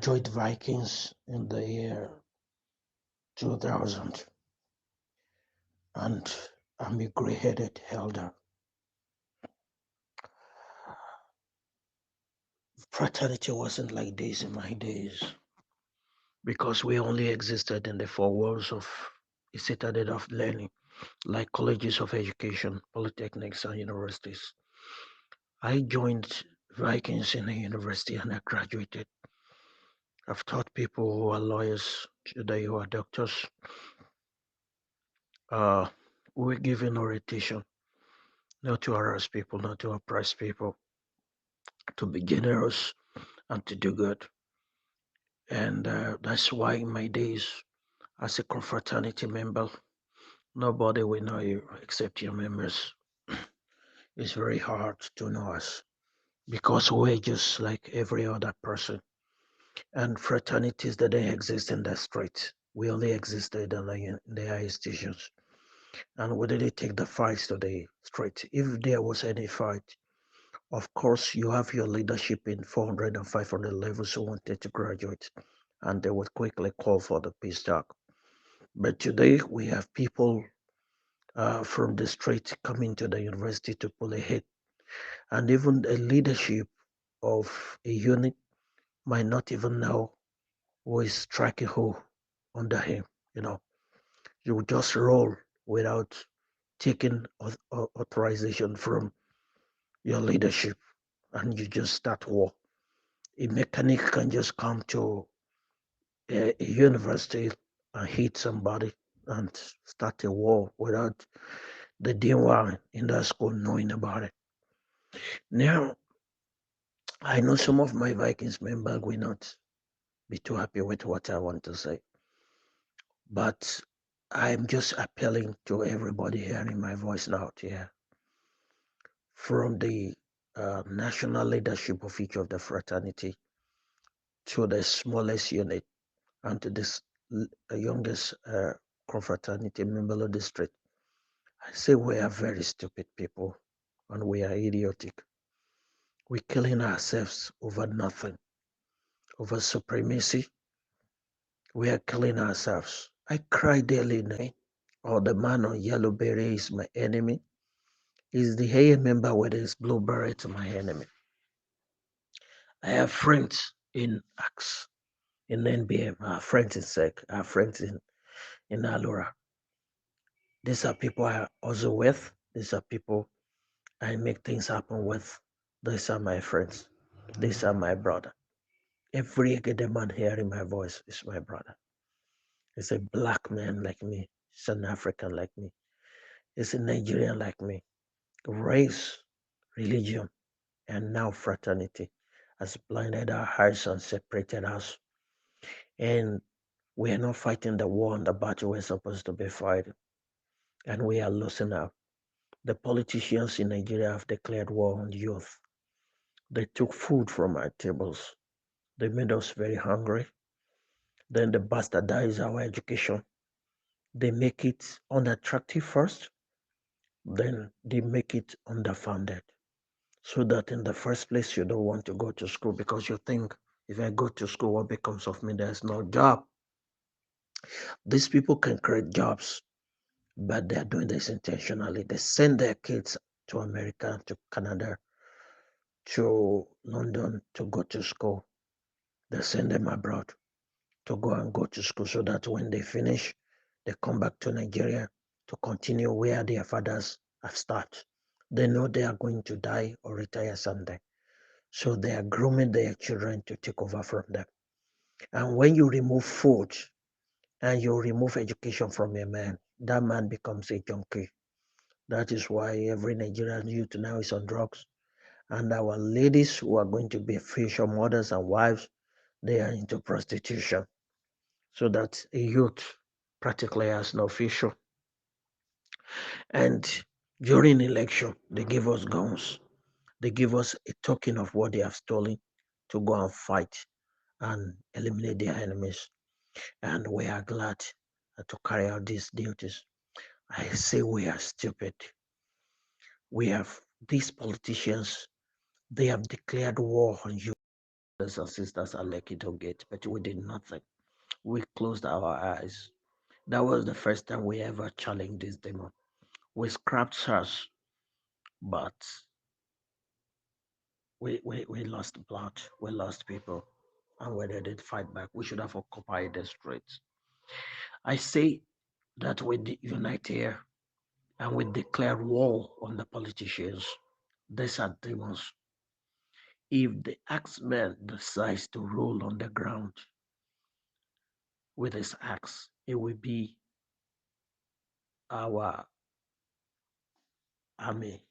Joined Vikings in the year 2000, and I'm a gray-headed elder. Fraternity wasn't like this in my days because we only existed in the four walls of a citadel of learning, like colleges of education, polytechnics, and universities. I joined Vikings in a university and I graduated. I've taught people who are lawyers today, who are doctors. Uh, we're giving orientation, not to harass people, not to oppress people, to be generous and to do good. And that's why in my days as a confraternity member, nobody will know you except your members. It's very hard to know us because we're just like every other person. And fraternities that don't exist in the street, we only existed in the high stations. And we didn't take the fights to the street. If there was any fight, of course, you have your leadership in 400 and 500 levels who wanted to graduate, and they would quickly call for the peace talk. But today, we have people from the street coming to the university to pull ahead, and even the leadership of a unit might not even know who is striking who under him. You know, you just roll without taking authorization from your leadership, and you just start war. A mechanic can just come to a university and hit somebody and start a war without the dean in that school knowing about it. Now, I know some of my Vikings members will not be too happy with what I want to say, but I'm just appealing to everybody hearing my voice now here, from the national leadership of each of the fraternity to the smallest unit and to this youngest confraternity member of the street. I say we are very stupid people and we are idiotic. We're killing ourselves over nothing, over supremacy. We are killing ourselves. I cry daily night. Or the man on yellow beret is my enemy. Is the AA member with his blue beret my enemy? I have friends in AX, in NBM, I have friends in SEC, I have friends in Alura. These are people I also with. These are people I make things happen with. These are my friends. These are my brother. Every academic hearing my voice is my brother. He's a black man like me. He's an African like me. He's a Nigerian like me. Race, religion, and now fraternity has blinded our eyes and separated us. And we are not fighting the war and the battle we're supposed to be fighting. And we are losing out. The politicians in Nigeria have declared war on youth. They took food from our tables. They made us very hungry. Then they bastardize our education. They make it unattractive first, then they make it underfunded. So that in the first place, you don't want to go to school because you think, if I go to school, what becomes of me? There's no job. These people can create jobs, but they're doing this intentionally. They send their kids to America, to Canada, to London to go to school. They send them abroad to go to school so that when they finish, they come back to Nigeria to continue where their fathers have started. They know they are going to die or retire someday. So they are grooming their children to take over from them. And when you remove food and you remove education from a man, that man becomes a junkie. That is why every Nigerian youth now is on drugs. And our ladies who are going to be future mothers and wives, they are into prostitution. So that a youth practically has no future. And during election, they give us guns. They give us a token of what they have stolen to go and fight and eliminate their enemies. And we are glad to carry out these duties. I say we are stupid. We have these politicians, they have declared war on you. brothers and sisters are lucky to get, but we did nothing. We closed our eyes. That was the first time we ever challenged this demon. We scrapped search, but we lost blood, we lost people, and we didn't fight back. We should have occupied the streets. I say that we unite here and we declare war on the politicians. These are demons. If the axeman decides to roll on the ground with his axe, it will be our army.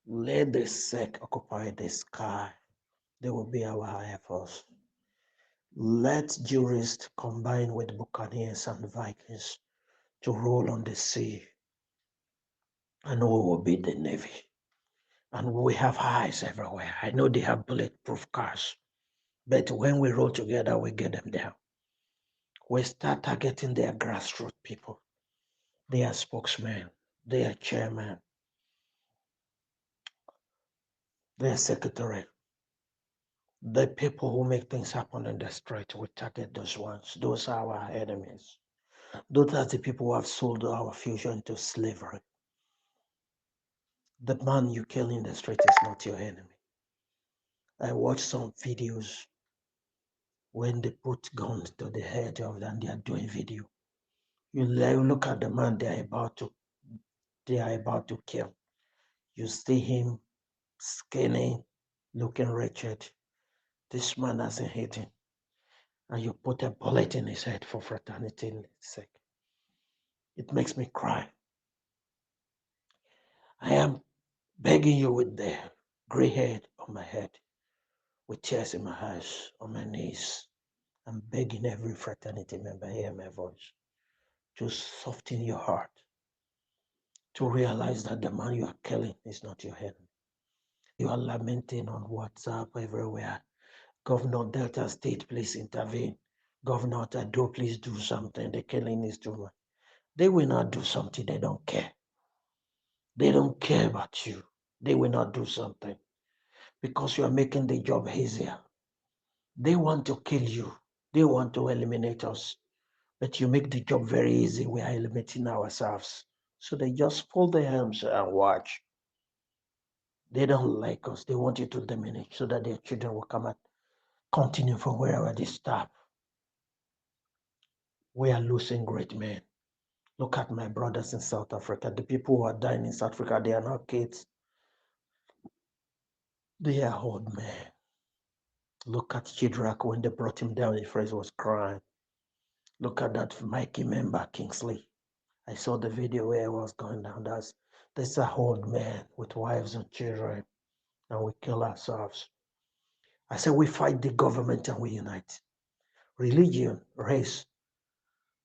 Let the sect occupy the sky. They will be our air force. Let jurists combine with buccaneers and Vikings to roll on the sea, and we will be the navy. And we have eyes everywhere. I know they have bulletproof cars, but when we roll together, we get them down. We start targeting their grassroots people, their spokesmen, their chairman, their secretary, the people who make things happen in the street. We target those ones. Those are our enemies. Those are the people who have sold our future into slavery. The man you kill in the street is not your enemy. I watched some videos when they put guns to the head of them, they are doing video. You look at the man they are about to kill. You see him skinny, looking wretched. This man hasn't hit him. And you put a bullet in his head for fraternity's sake. It makes me cry. I am begging you with the gray hair on my head, with tears in my eyes, on my knees. I'm begging every fraternity member hear my voice to soften your heart, to realize that the man you are killing is not your enemy. You are lamenting on WhatsApp everywhere. Governor Delta State, please intervene. Governor Tado, please do something. The killing is too much. They will not do something. They don't care. They don't care about you. They will not do something because you are making the job easier. They want to kill you. They want to eliminate us. But you make the job very easy. We are eliminating ourselves. So they just fold their hands and watch. They don't like us. They want you to diminish so that their children will come and continue from wherever they stop. We are losing great men. Look at my brothers in South Africa. The people who are dying in South Africa, they are not kids. They are old men. Look at Chidrak when they brought him down, his face was crying. Look at that Mikey member, Kingsley. I saw the video where he was going down. That's a old man with wives and children, and we kill ourselves. I said we fight the government and we unite. Religion, race,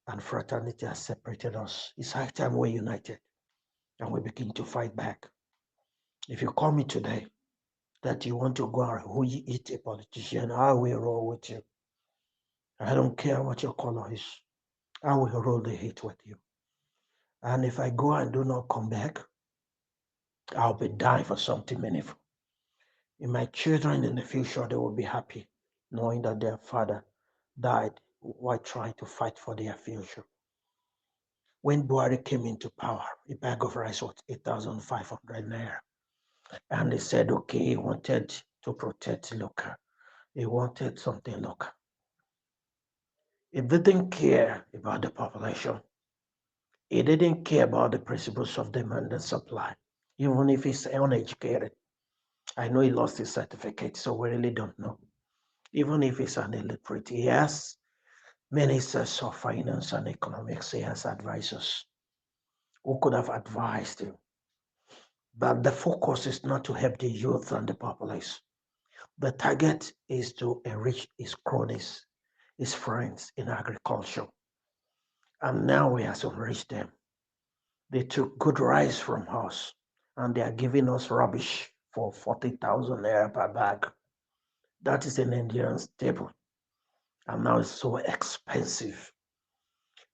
and fraternity has separated us. It's high time we're united and we begin to fight back. If you call me today that you want to go and who you eat a politician, I will roll with you. I don't care what your color is. I will roll the hate with you. And if I go and do not come back, I'll be dying for something meaningful. In my children in the future, they will be happy knowing that their father died while trying to fight for their future. When Buhari came into power, a bag of rice was 8,500 naira. And they said, okay, he wanted to protect local. He wanted something local. He didn't care about the population. He didn't care about the principles of demand and supply, even if he's uneducated. I know he lost his certificate, so we really don't know. Even if he's an illiterate, he has ministers of finance and economics, he has advisors who could have advised him. But the focus is not to help the youth and the populace. The target is to enrich his cronies, his friends in agriculture. And now he has enriched them. They took good rice from us and they are giving us rubbish for 40,000 naira per bag. That is an Indian staple. And now it's so expensive.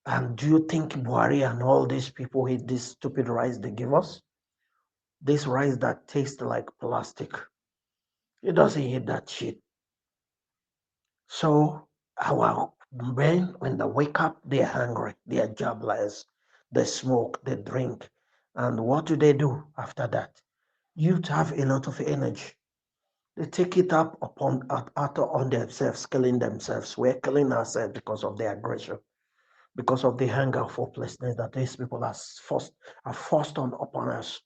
And do you think Buhari and all these people eat this stupid rice they give us? This rice that tastes like plastic. It doesn't eat that shit. So our men, when they wake up, they're hungry, they're jobless, they smoke, they drink. And what do after that? Youth have a lot of energy. They take it up out on themselves, killing themselves. We're killing ourselves because of the aggression, because of the hunger of hopelessness that these people are forced on upon us.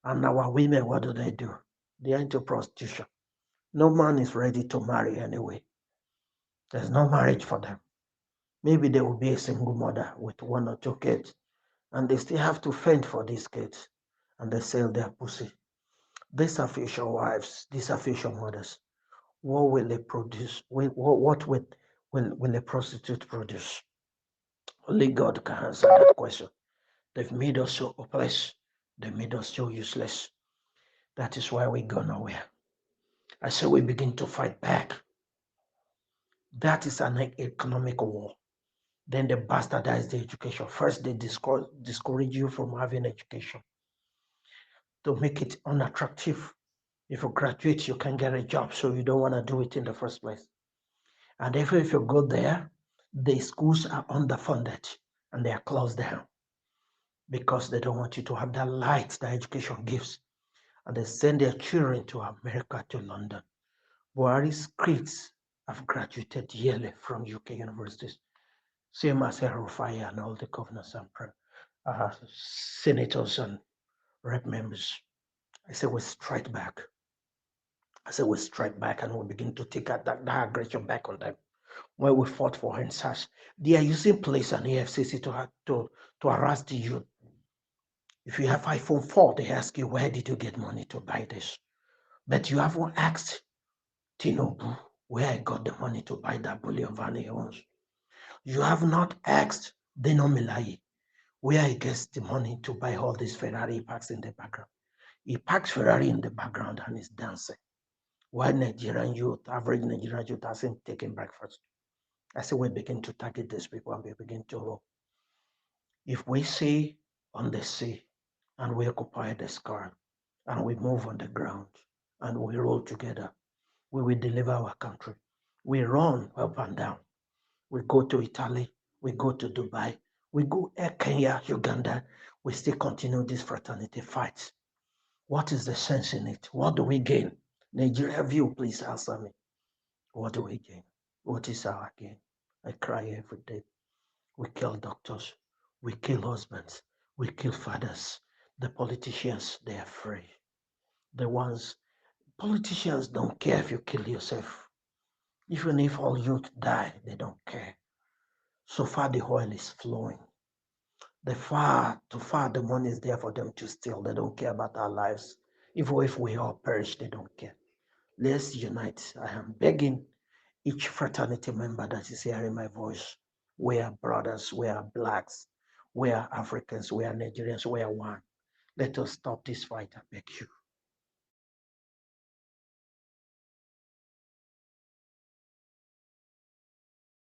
And our women, what do? They are into prostitution. No man is ready to marry anyway. There's no marriage for them. Maybe they will be a single mother with one or two kids, and they still have to fend for these kids, and they sell their pussy. These are future wives. These are future mothers. What will they produce? What will a prostitute produce? Only God can answer that question. They've made us so hopeless. They made us so useless. That is why we go nowhere. I say we begin to fight back. That is an economic war. Then they bastardize the education. First, they discourage you from having education to make it unattractive. If you graduate, you can get a job, so you don't want to do it in the first place. And if you go there, the schools are underfunded and they are closed down because they don't want you to have that light that education gives. And they send their children to America, to London. Buhari's kids have graduated yearly from UK universities, same as Rufai and all the governors and senators and rep members. I say we strike back. I say we strike back and we begin to take that aggression back on them. When we fought for answers, they are using police and AFCC to harass the youth. If you have iPhone 4, they ask you, where did you get money to buy this? But you haven't asked Tinubu where I got the money to buy that bullion van he owns. You have not asked Dino Milai where he gets the money to buy all these Ferrari he parks in the background. He parks Ferrari in the background and is dancing. Why average Nigerian youth hasn't taken breakfast? I say we begin to target these people and we begin to, if we say on the sea and we occupy the sky and we move on the ground and we roll together, we will deliver our country. We run up and down. We go to Italy, we go to Dubai, we go Kenya, Uganda, we still continue this fraternity fight. What is the sense in it? What do we gain? Nigeria view, please answer me. What do we gain? What is our gain? I cry every day. We kill doctors, we kill husbands, we kill fathers. The politicians, they are free. Politicians don't care if you kill yourself. Even if all youth die, they don't care. So far the oil is flowing. Too far the money is there for them to steal. They don't care about our lives. Even if we all perish, they don't care. Let's unite. I am begging each fraternity member that is hearing my voice. We are brothers, we are blacks, we are Africans, we are Nigerians, we are one. Let us stop this fight, I beg you.